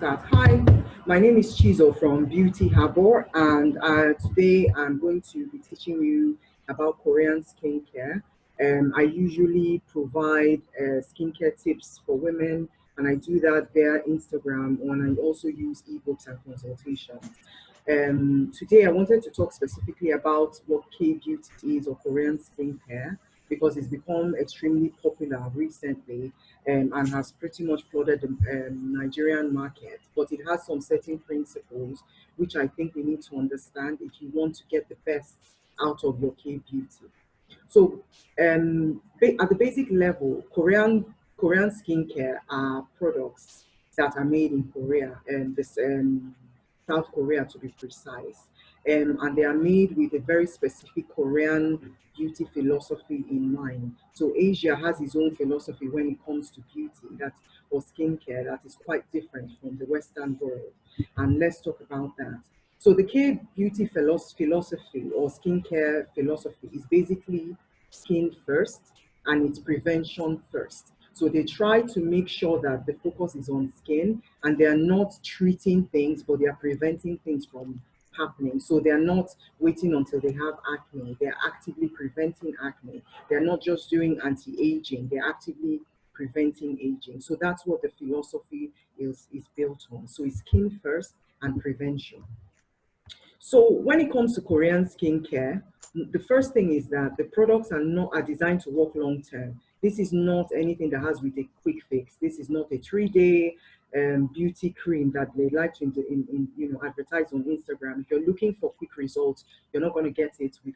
Hi, my name is Chizo from Beauty Harbor, and today I'm going to be teaching you about Korean skincare. I usually provide skincare tips for women, and I do that via Instagram, and I also use ebooks and consultations. Today, I wanted to talk specifically about what K beauty is or Korean skincare because it's become extremely popular recently and has pretty much flooded the Nigerian market. But it has some certain principles which I think we need to understand if you want to get the best out of your K beauty. So, at the basic level, Korean skincare are products that are made in Korea and this South Korea to be precise, and they are made with a very specific Korean beauty philosophy in mind. So Asia has its own philosophy when it comes to beauty that or skincare that is quite different from the Western world, and let's talk about that. So the K beauty philosophy or skincare philosophy is basically skin first and it's prevention first. So they try to make sure that the focus is on skin and they are not treating things, but they are preventing things from happening. So they are not waiting until they have acne. They are actively preventing acne. They're not just doing anti-aging. They're actively preventing aging. So that's what the philosophy is built on. So it's skin first and prevention. So when it comes to Korean skincare, the first thing is that the products are designed to work long term. This is not anything that has with a quick fix. This is not a 3 day beauty cream that they like to advertise on Instagram. If you're looking for quick results, you're not going to get it with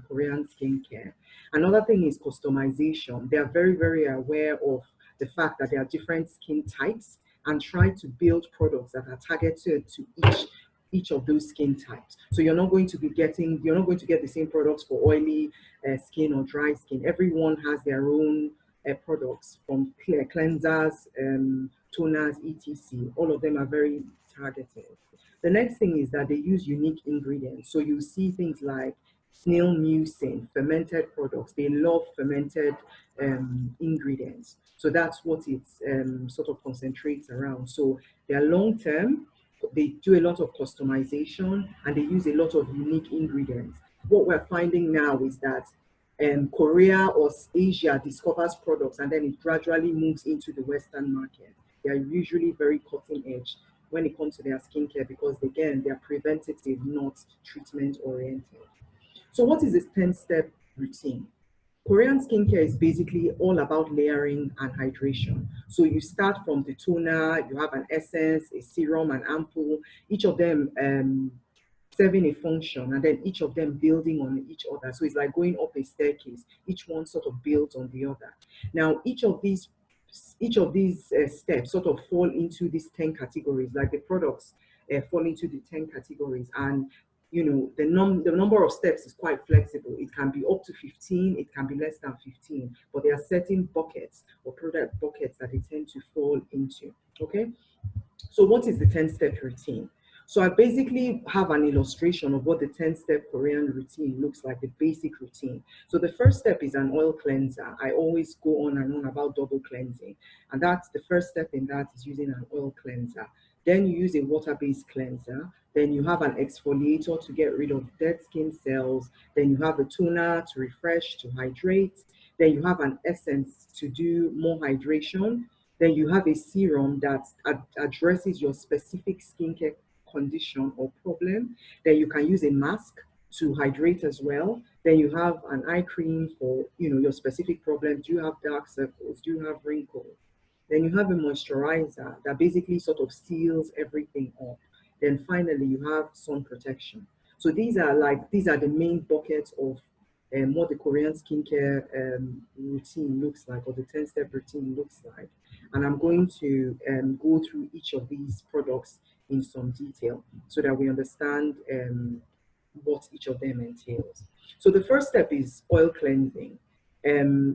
Korean skincare. Another thing is customization. They are very aware of the fact that there are different skin types and try to build products that are targeted to each of those skin types. So you're not going to get the same products for oily skin or dry skin. Everyone has their own products from cleansers, toners, etc. All of them are very targeted. The next thing is that they use unique ingredients. So you see things like snail mucin, fermented products. They love fermented ingredients. So that's what it sort of concentrates around. So they're long term, they do a lot of customization and they use a lot of unique ingredients. What we're finding now is that Korea or Asia discovers products and then it gradually moves into the Western market. They are usually very cutting edge when it comes to their skincare because, again, they're preventative, not treatment oriented. So, what is this 10-step routine? Korean skincare is basically all about layering and hydration. So you start from the toner, you have an essence, a serum, an ampoule, each of them serving a function, and then each of them building on each other. So it's like going up a staircase. Each one sort of builds on the other. Now, each of these steps sort of fall into these 10 categories, like the products fall into the 10 categories. And the number of steps is quite flexible. It can be up to 15, it can be less than 15, but there are certain buckets or product buckets that they tend to fall into. Okay, so what is the 10-step routine? So I basically have an illustration of what the 10-step Korean routine looks like, the basic routine. So the first step is an oil cleanser. I always go on and on about double cleansing, and that's the first step in that is using an oil cleanser. Then you use a water-based cleanser. Then you have an exfoliator to get rid of dead skin cells. Then you have a toner to refresh, to hydrate. Then you have an essence to do more hydration. Then you have a serum that addresses your specific skincare condition or problem. Then you can use a mask to hydrate as well. Then you have an eye cream for your specific problem. Do you have dark circles? Do you have wrinkles? Then you have a moisturizer that basically sort of seals everything up. Then finally you have sun protection. So these are the main buckets of what the Korean skincare routine looks like, or the 10-step routine looks like. And I'm going to go through each of these products in some detail so that we understand what each of them entails. So the first step is oil cleansing.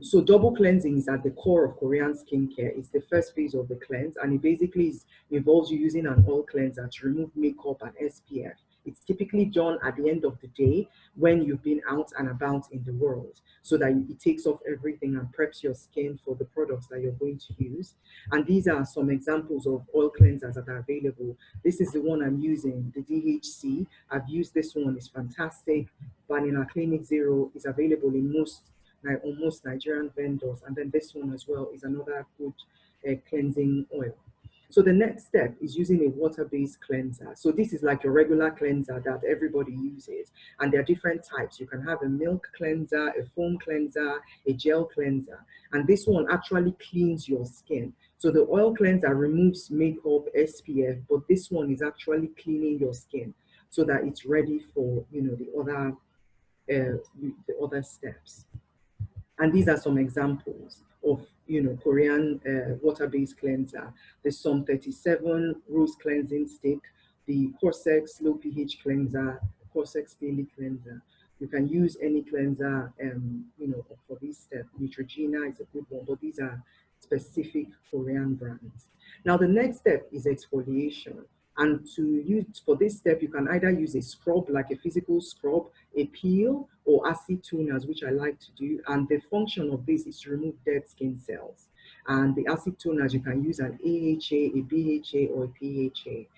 So double cleansing is at the core of Korean skincare. It's the first phase of the cleanse, and it basically involves you using an oil cleanser to remove makeup and SPF. It's typically done at the end of the day when you've been out and about in the world, so that it takes off everything and preps your skin for the products that you're going to use. And these are some examples of oil cleansers that are available. This is the one I'm using, the DHC. I've used this one, it's fantastic. Vanilla Clinic Zero is available in almost Nigerian vendors. And then this one as well is another good cleansing oil. So the next step is using a water-based cleanser. So this is like a regular cleanser that everybody uses. And there are different types. You can have a milk cleanser, a foam cleanser, a gel cleanser. And this one actually cleans your skin. So the oil cleanser removes makeup, SPF, but this one is actually cleaning your skin so that it's ready for, the other steps. And these are some examples of, Korean water-based cleanser. The Som 37 Rose Cleansing Stick, the Corsex Low pH Cleanser, Corsex Daily Cleanser. You can use any cleanser, for this step. Neutrogena is a good one, but these are specific Korean brands. Now, the next step is exfoliation. And to use for this step, you can either use a scrub, like a physical scrub, a peel, or acid toners, which I like to do. And the function of this is to remove dead skin cells. And the acid toners, you can use an AHA, a BHA, or a PHA.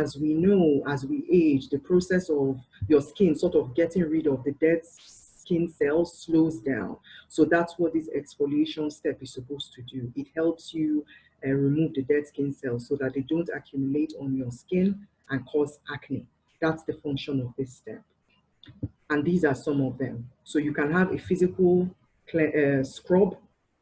As we know, as we age, the process of your skin sort of getting rid of the dead skin cells slows down. So that's what this exfoliation step is supposed to do. It helps you remove the dead skin cells so that they don't accumulate on your skin and cause acne. That's the function of this step. And these are some of them. So you can have a physical scrub.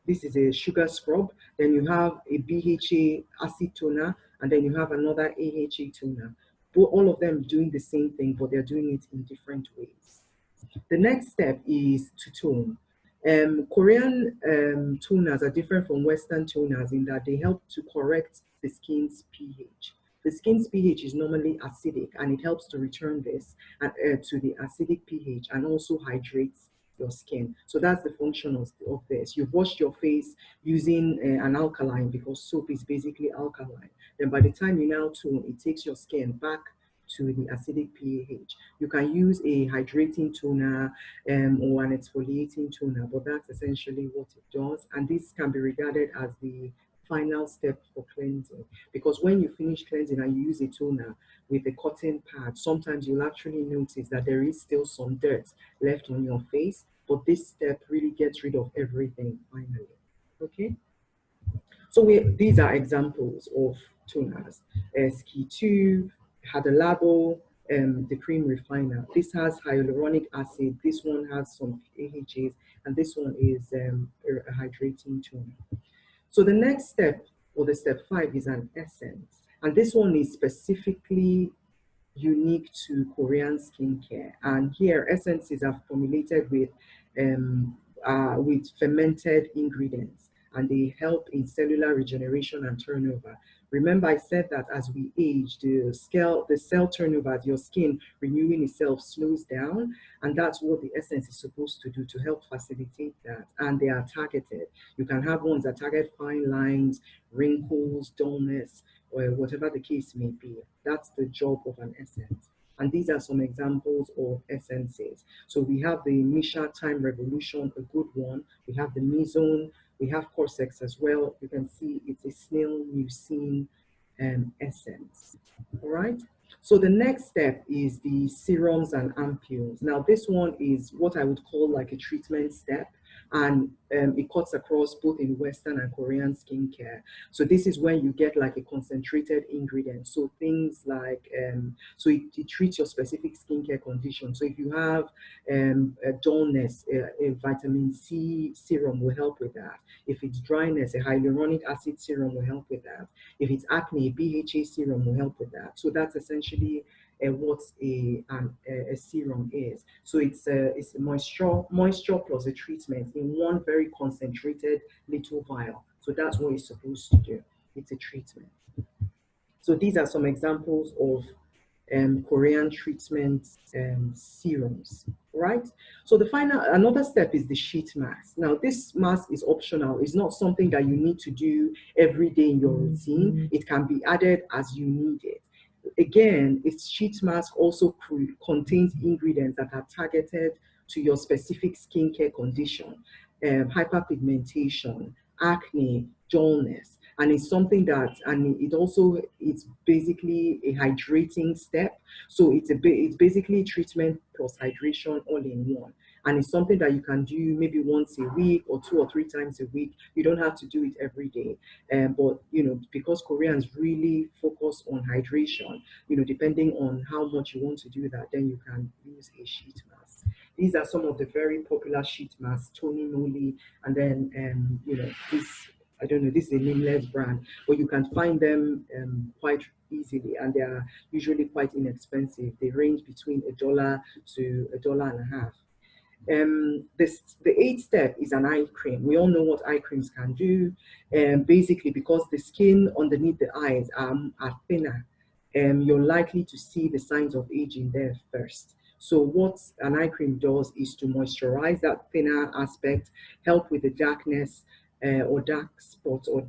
This is a sugar scrub. Then you have a BHA acid toner, and then you have another AHA toner. But all of them doing the same thing, but they're doing it in different ways. The next step is to tone. Korean toners are different from Western toners in that they help to correct the skin's pH. The skin's pH is normally acidic, and it helps to return this to the acidic pH, and also hydrates your skin. So that's the function of this. You've washed your face using an alkaline, because soap is basically alkaline. Then by the time you now tone, it takes your skin back to the acidic pH. You can use a hydrating toner or an exfoliating toner, but that's essentially what it does. And this can be regarded as the final step for cleansing, because when you finish cleansing and you use a toner with a cotton pad, sometimes you'll actually notice that there is still some dirt left on your face, but this step really gets rid of everything finally. Okay, so these are examples of toners. Ski 2 had a label, the cream refiner. This has hyaluronic acid, this one has some AHAs, and this one is a hydrating toner. So the next step, or the step 5, is an essence. And this one is specifically unique to Korean skincare. And here, essences are formulated with fermented ingredients, and they help in cellular regeneration and turnover. Remember, I said that as we age, the cell turnover, your skin renewing itself slows down, and that's what the essence is supposed to do to help facilitate that. And they are targeted. You can have ones that target fine lines, wrinkles, dullness, or whatever the case may be. That's the job of an essence. And these are some examples of essences. So we have the Misha Time Revolution, a good one. We have the Mizone. We have Corsex as well. You can see it's a snail mucin essence. All right. So the next step is the serums and ampules. Now this one is what I would call like a treatment step, and it cuts across both in Western and Korean skincare. So this is when you get like a concentrated ingredient. So things like, so it treats your specific skincare condition. So if you have a dullness, a vitamin C serum will help with that. If it's dryness, a hyaluronic acid serum will help with that. If it's acne, a BHA serum will help with that. So that's essentially what a serum is. So it's a moisture plus a treatment in one very concentrated little vial. So that's what it's supposed to do. It's a treatment. So these are some examples of Korean treatment serums, right? So another step is the sheet mask. Now this mask is optional. It's not something that you need to do every day in your routine. It can be added as you need it. Again, its sheet mask also contains ingredients that are targeted to your specific skincare condition, hyperpigmentation, acne, dullness, and it's something that, and it also, it's basically a hydrating step. So it's basically treatment plus hydration all in one. And it's something that you can do maybe once a week or 2 or 3 times a week. You don't have to do it every day. But because Koreans really focus on hydration, depending on how much you want to do that, then you can use a sheet mask. These are some of the very popular sheet masks, Tony Noli, and then this, I don't know, this is a nameless brand, but you can find them quite easily, and they are usually quite inexpensive. They range between $1 to $1.50. The eighth step is an eye cream. We all know what eye creams can do. Basically, because the skin underneath the eyes are thinner, you're likely to see the signs of aging there first. So what an eye cream does is to moisturize that thinner aspect, help with the darkness or dark spots, or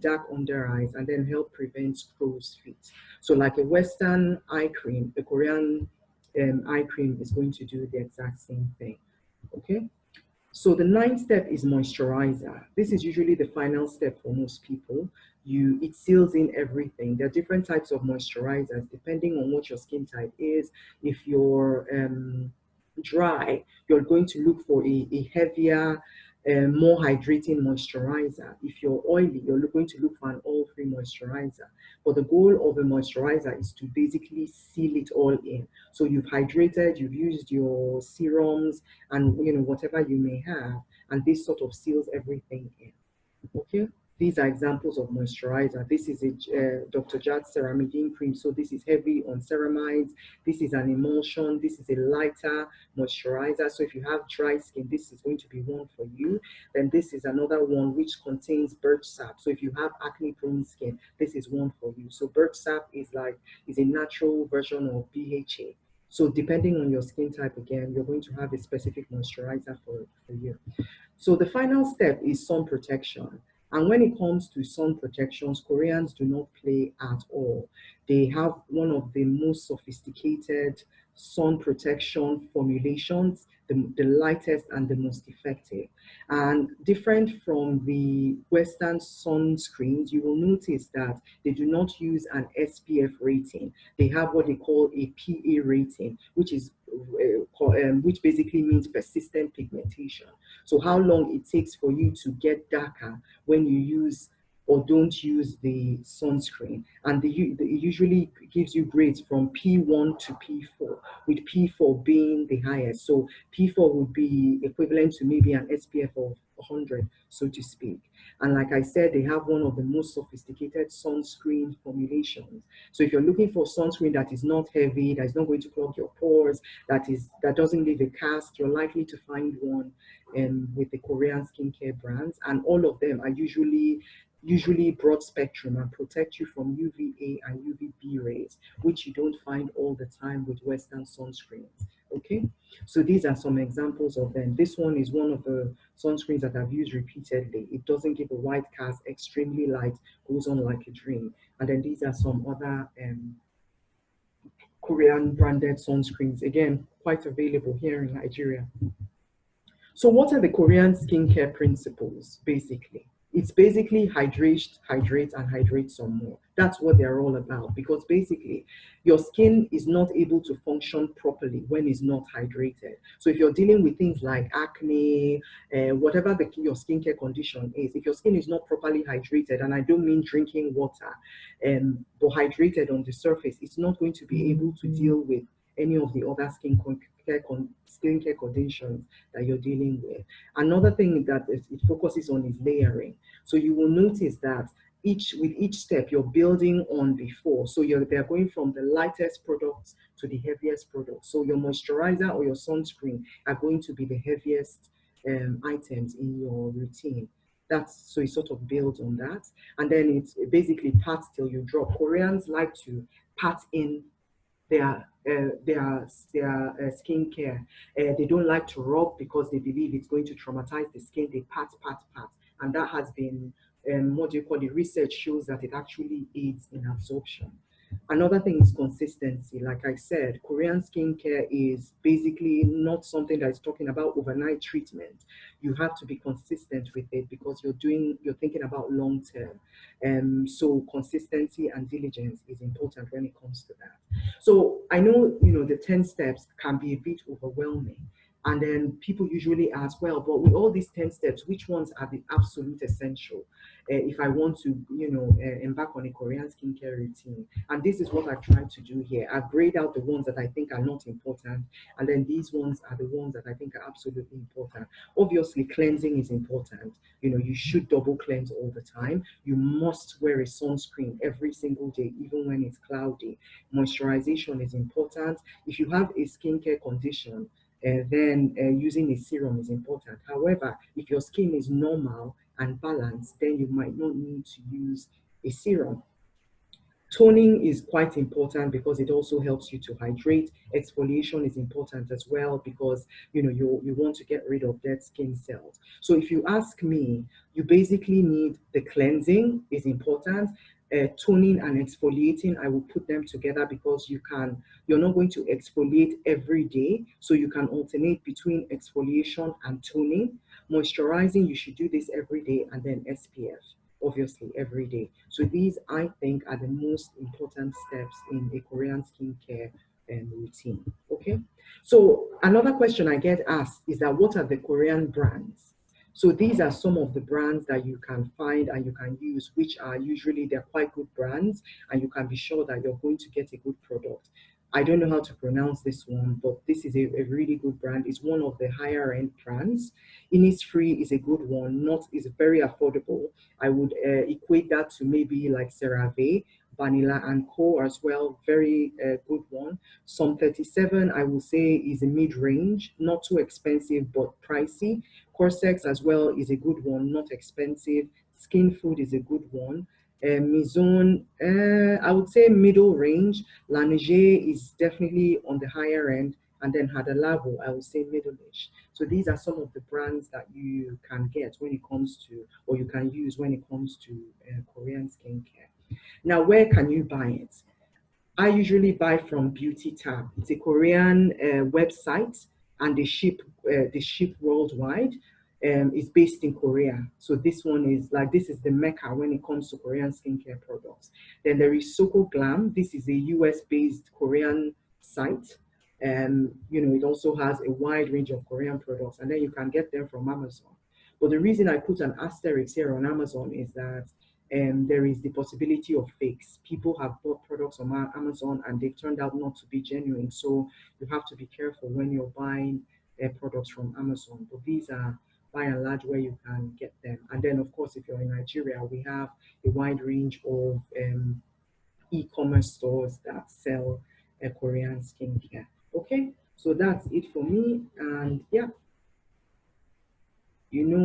dark under eyes, and then help prevent crow's feet. So like a Western eye cream, the Korean eye cream is going to do the exact same thing. Okay. So the ninth step is moisturizer. This is usually the final step for most people. It seals in everything. There are different types of moisturizers depending on what your skin type is. If you're dry, you're going to look for a heavier, more hydrating moisturizer. If you're oily, you're going to look for an oil-free moisturizer. But the goal of a moisturizer is to basically seal it all in. So you've hydrated, you've used your serums, and whatever you may have, and this sort of seals everything in. Okay, these are examples of moisturizer. This is a Dr. Jad ceramidine cream, so this is heavy on ceramides. This is an emulsion. This is a lighter moisturizer. So if you have dry skin, this is going to be one for you. Then this is another one which contains birch sap. So if you have acne prone skin, this is one for you. So birch sap is a natural version of BHA. So depending on your skin type, again, you're going to have a specific moisturizer for you. So the final step is sun protection. And when it comes to sun protections, Koreans do not play at all. They have one of the most sophisticated sun protection formulations, the lightest and the most effective. And different from the Western sunscreens, you will notice that they do not use an SPF rating. They have what they call a PA rating, which basically means persistent pigmentation. So how long it takes for you to get darker when you use or don't use the sunscreen. And it usually gives you grades from P1 to P4, with P4 being the highest. So P4 would be equivalent to maybe an SPF of 100, so to speak. And like I said, they have one of the most sophisticated sunscreen formulations. So if you're looking for sunscreen that is not heavy, that is not going to clog your pores, that doesn't leave a cast, you're likely to find one with the Korean skincare brands. And all of them are usually broad spectrum and protect you from UVA and UVB rays, which you don't find all the time with Western sunscreens. Okay, so these are some examples of them. This one is one of the sunscreens that I've used repeatedly. It doesn't give a white cast, extremely light, goes on like a dream. And then these are some other Korean branded sunscreens, again, quite available here in Nigeria. So what are the Korean skincare principles, basically? It's basically hydrate, and hydrate some more. That's what they're all about, because basically your skin is not able to function properly when it's not hydrated. So if you're dealing with things like acne, whatever your skincare condition is, if your skin is not properly hydrated, and I don't mean drinking water, but hydrated on the surface, it's not going to be able to deal with any of the other skincare conditions that you're dealing with. Another thing that it focuses on is layering. So you will notice that with each step you're building on before. So they're going from the lightest products to the heaviest products. So your moisturizer or your sunscreen are going to be the heaviest items in your routine. So it sort of builds on that. And then it's basically pat till you drop. Koreans like to pat in their skincare. They don't like to rub because they believe it's going to traumatize the skin. They pat, pat, pat. And that has been, what do you call it? Research shows that it actually aids in absorption. Another thing is consistency. Like I said, Korean skincare is basically not something that is talking about overnight treatment. You have to be consistent with it because you're thinking about long term. So consistency and diligence is important when it comes to that. So I know, the 10 steps can be a bit overwhelming. And then people usually ask, well, but with all these 10 steps, which ones are the absolute essential if I want to, embark on a Korean skincare routine? And this is what I've tried to do here. I've grayed out the ones that I think are not important. And then these ones are the ones that I think are absolutely important. Obviously, cleansing is important. You should double cleanse all the time. You must wear a sunscreen every single day, even when it's cloudy. Moisturization is important. If you have a skincare condition, then using a serum is important. However, if your skin is normal and balanced, then you might not need to use a serum. Toning is quite important because it also helps you to hydrate. Exfoliation is important as well because you want to get rid of dead skin cells. So if you ask me, you basically need the cleansing is important. Toning and exfoliating, I will put them together because you're not going to exfoliate every day, so you can alternate between exfoliation and toning. Moisturizing, you should do this every day, and then SPF obviously every day. So these, I think, are the most important steps in a Korean skincare routine. Okay. So another question I get asked is that what are the Korean brands? So these are some of the brands that you can find and you can use, which are usually they're quite good brands, and you can be sure that you're going to get a good product. I don't know how to pronounce this one, but this is a really good brand. It's one of the higher end brands. Innisfree is a good one, not is very affordable. I would equate that to maybe like CeraVe, Vanilla and Co as well, very good one. Some 37, I will say, is a mid-range, not too expensive but pricey. Corsex as well is a good one, not expensive. Skin Food is a good one. Maison, I would say middle range. Laneige is definitely on the higher end, and then Hadalabo, I would say middle-ish. So these are some of the brands that you can get when it comes to, or you can use when it comes to Korean skincare. Now, where can you buy it? I usually buy from Beauty Tab. It's a Korean website, and they ship worldwide. It's based in Korea, so this is the mecca when it comes to Korean skincare products. Then there is Soko Glam. This is a US based Korean site. It also has a wide range of Korean products, and then you can get them from Amazon. But the reason I put an asterisk here on Amazon is that there is the possibility of fakes. People have bought products on Amazon and they've turned out not to be genuine. So you have to be careful when you're buying products from Amazon. But these are by and large where you can get them. And then, of course, if you're in Nigeria, we have a wide range of e-commerce stores that sell Korean skincare. Okay, so that's it for me. And yeah, you know.